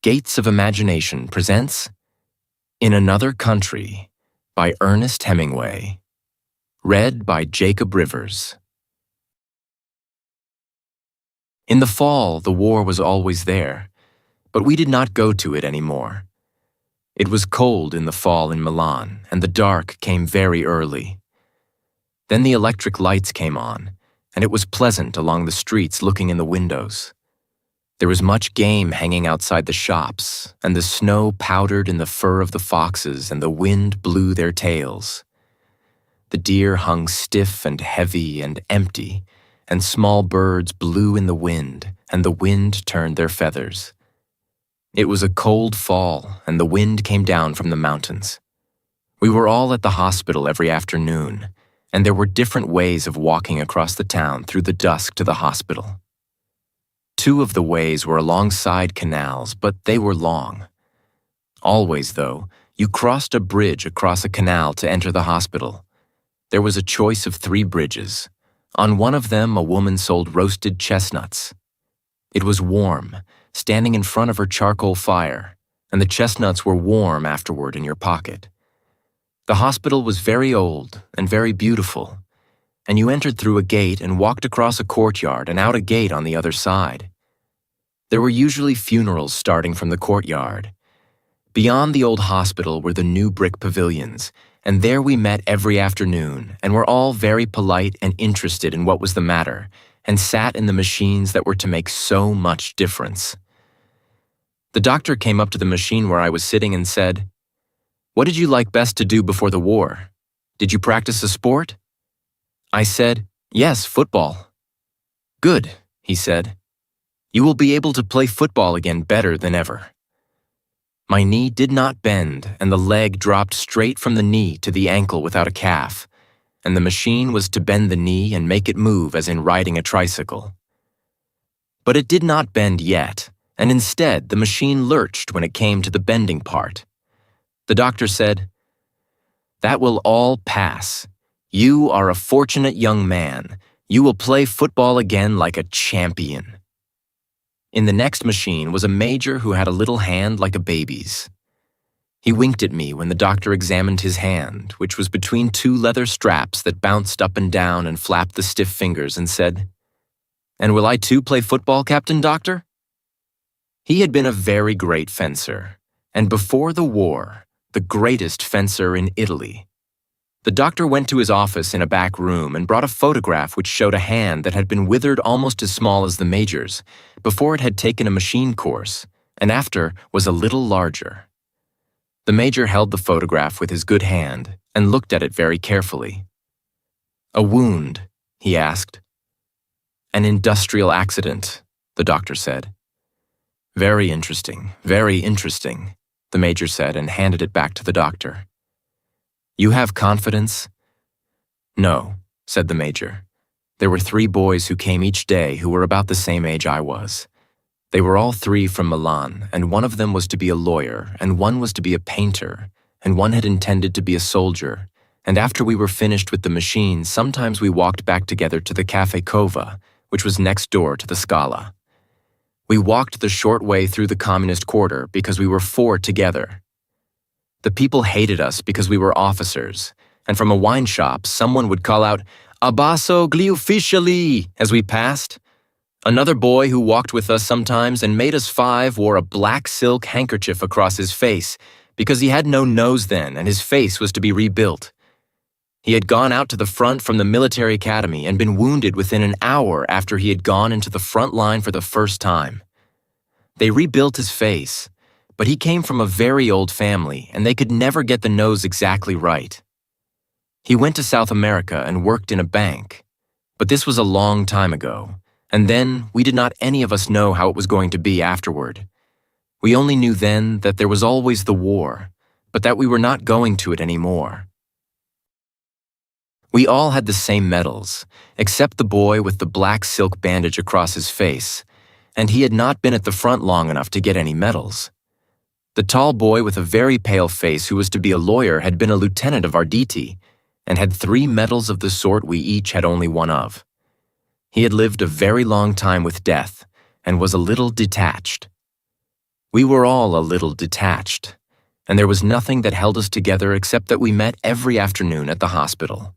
Gates of Imagination presents In Another Country by Ernest Hemingway. Read by Jacob Rivers. In the fall, the war was always there, but we did not go to it anymore. It was cold in the fall in Milan, and the dark came very early. Then the electric lights came on, and it was pleasant along the streets looking in the windows. There was much game hanging outside the shops, and the snow powdered in the fur of the foxes, and the wind blew their tails. The deer hung stiff and heavy and empty, and small birds blew in the wind, and the wind turned their feathers. It was a cold fall, and the wind came down from the mountains. We were all at the hospital every afternoon, and there were different ways of walking across the town through the dusk to the hospital. Two of the ways were alongside canals, but they were long. Always, though, you crossed a bridge across a canal to enter the hospital. There was a choice of 3 bridges. On one of them, a woman sold roasted chestnuts. It was warm, standing in front of her charcoal fire, and the chestnuts were warm afterward in your pocket. The hospital was very old and very beautiful, and you entered through a gate and walked across a courtyard and out a gate on the other side. There were usually funerals starting from the courtyard. Beyond the old hospital were the new brick pavilions, and there we met every afternoon and were all very polite and interested in what was the matter, and sat in the machines that were to make so much difference. The doctor came up to the machine where I was sitting and said, "What did you like best to do before the war? Did you practice a sport?" I said, "Yes, football." "Good," he said. "You will be able to play football again better than ever." My knee did not bend, and the leg dropped straight from the knee to the ankle without a calf, and the machine was to bend the knee and make it move as in riding a tricycle. But it did not bend yet, and instead the machine lurched when it came to the bending part. The doctor said, "That will all pass. You are a fortunate young man. You will play football again like a champion." In the next machine was a major who had a little hand like a baby's. He winked at me when the doctor examined his hand, which was between 2 leather straps that bounced up and down and flapped the stiff fingers, and said, "And will I too play football, Captain Doctor?" He had been a very great fencer, and before the war, the greatest fencer in Italy. The doctor went to his office in a back room and brought a photograph which showed a hand that had been withered almost as small as the major's, before it had taken a machine course, and after was a little larger. The major held the photograph with his good hand and looked at it very carefully. "A wound?" he asked. "An industrial accident," the doctor said. "Very interesting, the major said and handed it back to the doctor. "You have confidence?" "No," said the major. There were 3 boys who came each day who were about the same age I was. They were all 3 from Milan, and one of them was to be a lawyer, and one was to be a painter, and one had intended to be a soldier, and after we were finished with the machine, sometimes we walked back together to the Cafe Cova, which was next door to the Scala. We walked the short way through the communist quarter because we were 4 together. The people hated us because we were officers, and from a wine shop someone would call out, "Abbasso gli ufficiali," as we passed. Another boy who walked with us sometimes and made us 5 wore a black silk handkerchief across his face because he had no nose then and his face was to be rebuilt. He had gone out to the front from the military academy and been wounded within an hour after he had gone into the front line for the first time. They rebuilt his face, but he came from a very old family and they could never get the nose exactly right. He went to South America and worked in a bank, but this was a long time ago, and then we did not any of us know how it was going to be afterward. We only knew then that there was always the war, but that we were not going to it anymore. We all had the same medals, except the boy with the black silk bandage across his face, and he had not been at the front long enough to get any medals. The tall boy with a very pale face who was to be a lawyer had been a lieutenant of Arditi, and had 3 medals of the sort we each had only one of. He had lived a very long time with death, and was a little detached. We were all a little detached, and there was nothing that held us together except that we met every afternoon at the hospital.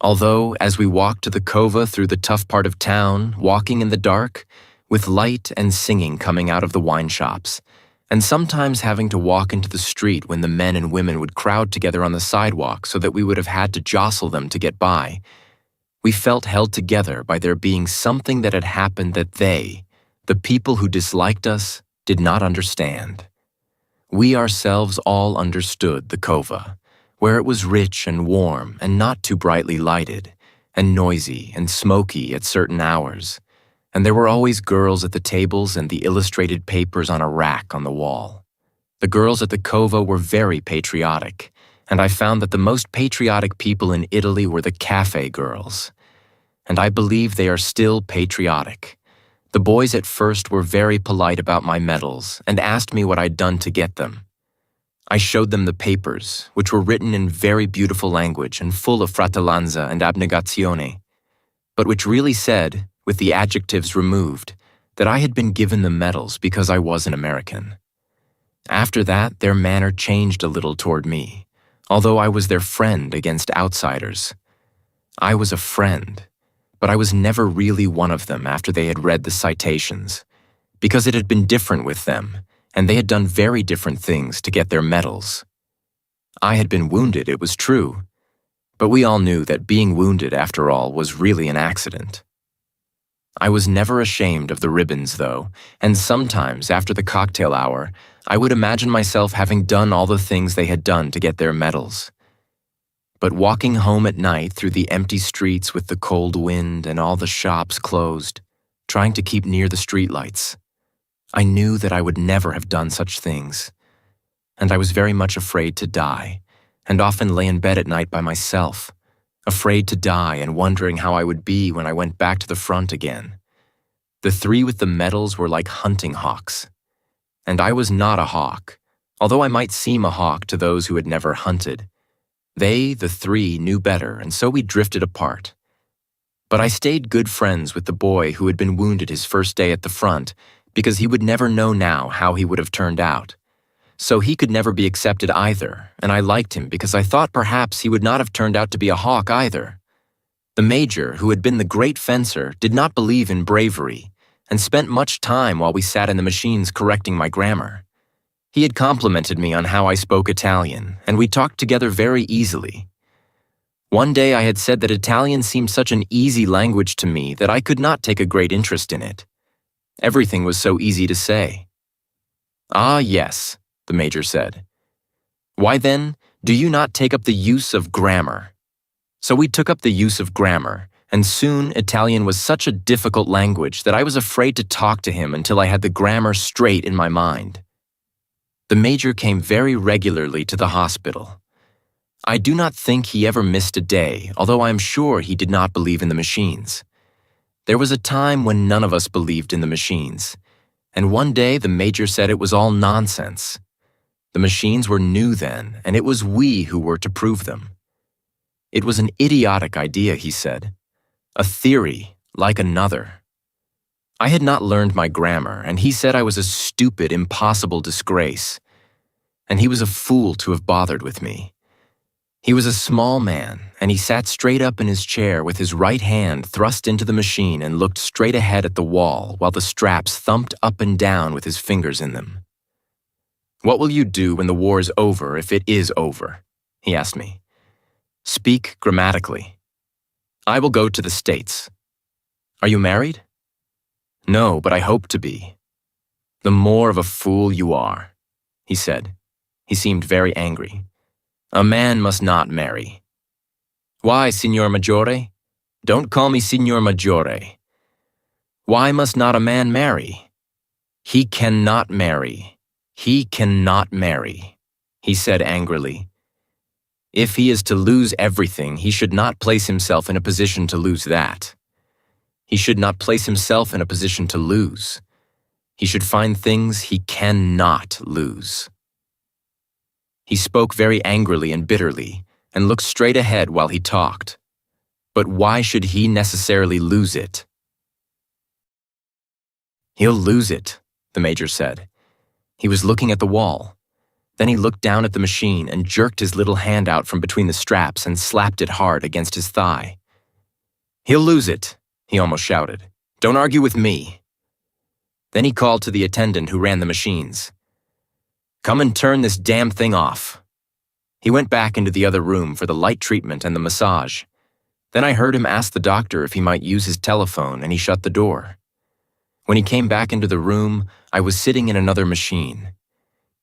Although, as we walked to the cova through the tough part of town, walking in the dark, with light and singing coming out of the wine shops, and sometimes having to walk into the street when the men and women would crowd together on the sidewalk so that we would have had to jostle them to get by, we felt held together by there being something that had happened that they, the people who disliked us, did not understand. We ourselves all understood the cova, where it was rich and warm and not too brightly lighted, and noisy and smoky at certain hours, and there were always girls at the tables and the illustrated papers on a rack on the wall. The girls at the cova were very patriotic, and I found that the most patriotic people in Italy were the cafe girls. And I believe they are still patriotic. The boys at first were very polite about my medals and asked me what I'd done to get them. I showed them the papers, which were written in very beautiful language and full of fratellanza and abnegazione, but which really said, with the adjectives removed, that I had been given the medals because I was an American. After that, their manner changed a little toward me, although I was their friend against outsiders. I was a friend, but I was never really one of them after they had read the citations, because it had been different with them, and they had done very different things to get their medals. I had been wounded, it was true, but we all knew that being wounded, after all, was really an accident. I was never ashamed of the ribbons, though, and sometimes, after the cocktail hour, I would imagine myself having done all the things they had done to get their medals. But walking home at night through the empty streets with the cold wind and all the shops closed, trying to keep near the streetlights, I knew that I would never have done such things, and I was very much afraid to die, and often lay in bed at night by myself, afraid to die and wondering how I would be when I went back to the front again. The three with the medals were like hunting hawks, and I was not a hawk, although I might seem a hawk to those who had never hunted. They, the three, knew better, and so we drifted apart. But I stayed good friends with the boy who had been wounded his first day at the front, because he would never know now how he would have turned out. So he could never be accepted either, and I liked him because I thought perhaps he would not have turned out to be a hawk either. The major, who had been the great fencer, did not believe in bravery, and spent much time while we sat in the machines correcting my grammar. He had complimented me on how I spoke Italian, and we talked together very easily. One day I had said that Italian seemed such an easy language to me that I could not take a great interest in it. Everything was so easy to say. "Ah, yes," the major said. "Why then, do you not take up the use of grammar?" So we took up the use of grammar, and soon Italian was such a difficult language that I was afraid to talk to him until I had the grammar straight in my mind. The major came very regularly to the hospital. I do not think he ever missed a day, although I am sure he did not believe in the machines. There was a time when none of us believed in the machines, and one day the major said it was all nonsense. The machines were new then, and it was we who were to prove them. It was an idiotic idea, he said. A theory, like another. I had not learned my grammar, and he said I was a stupid, impossible disgrace. And he was a fool to have bothered with me. He was a small man, and he sat straight up in his chair with his right hand thrust into the machine and looked straight ahead at the wall while the straps thumped up and down with his fingers in them. "What will you do when the war is over, if it is over?" he asked me. "Speak grammatically." "I will go to the States." "Are you married?" "No, but I hope to be." "The more of a fool you are," he said. He seemed very angry. "A man must not marry." "Why, Signor Maggiore?" "Don't call me Signor Maggiore." "Why must not a man marry?" "He cannot marry. He cannot marry," he said angrily. If he is to lose everything, he should not place himself in a position to lose that. He should not place himself in a position to lose. He should find things he cannot lose. He spoke very angrily and bitterly, and looked straight ahead while he talked. But why should he necessarily lose it? "He'll lose it," the major said. He was looking at the wall. Then he looked down at the machine and jerked his little hand out from between the straps and slapped it hard against his thigh. "He'll lose it," he almost shouted. "Don't argue with me." Then he called to the attendant who ran the machines. "Come and turn this damn thing off." He went back into the other room for the light treatment and the massage. Then I heard him ask the doctor if he might use his telephone, and he shut the door. When he came back into the room, I was sitting in another machine.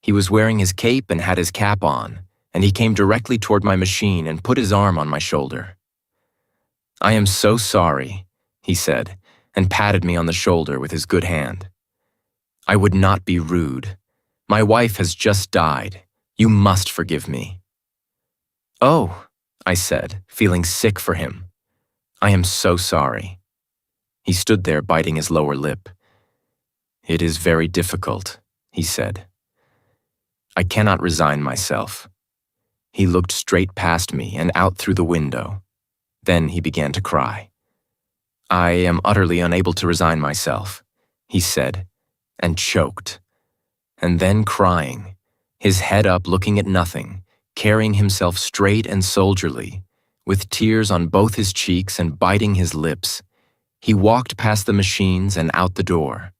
He was wearing his cape and had his cap on, and he came directly toward my machine and put his arm on my shoulder. "I am so sorry," he said, and patted me on the shoulder with his good hand. "I would not be rude. My wife has just died. You must forgive me." "Oh," I said, feeling sick for him. "I am so sorry." He stood there biting his lower lip. "It is very difficult," he said. "I cannot resign myself." He looked straight past me and out through the window. Then he began to cry. "I am utterly unable to resign myself," he said, and choked. And then crying, his head up looking at nothing, carrying himself straight and soldierly, with tears on both his cheeks and biting his lips, he walked past the machines and out the door.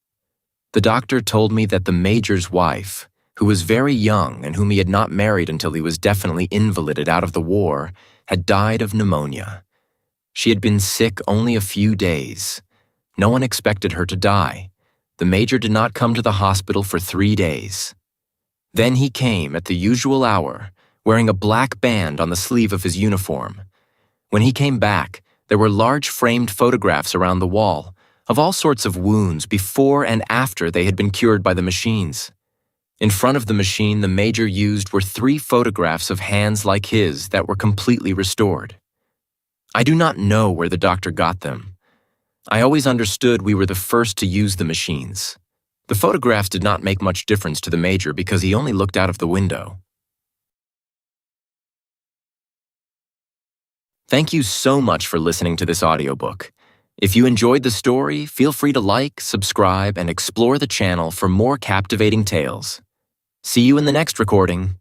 The doctor told me that the major's wife, who was very young and whom he had not married until he was definitely invalided out of the war, had died of pneumonia. She had been sick only a few days. No one expected her to die. The major did not come to the hospital for 3 days. Then he came at the usual hour, wearing a black band on the sleeve of his uniform. When he came back, there were large framed photographs around the wall of all sorts of wounds before and after they had been cured by the machines. In front of the machine the major used were 3 photographs of hands like his that were completely restored. I do not know where the doctor got them. I always understood we were the first to use the machines. The photographs did not make much difference to the major because he only looked out of the window. Thank you so much for listening to this audiobook. If you enjoyed the story, feel free to like, subscribe, and explore the channel for more captivating tales. See you in the next recording.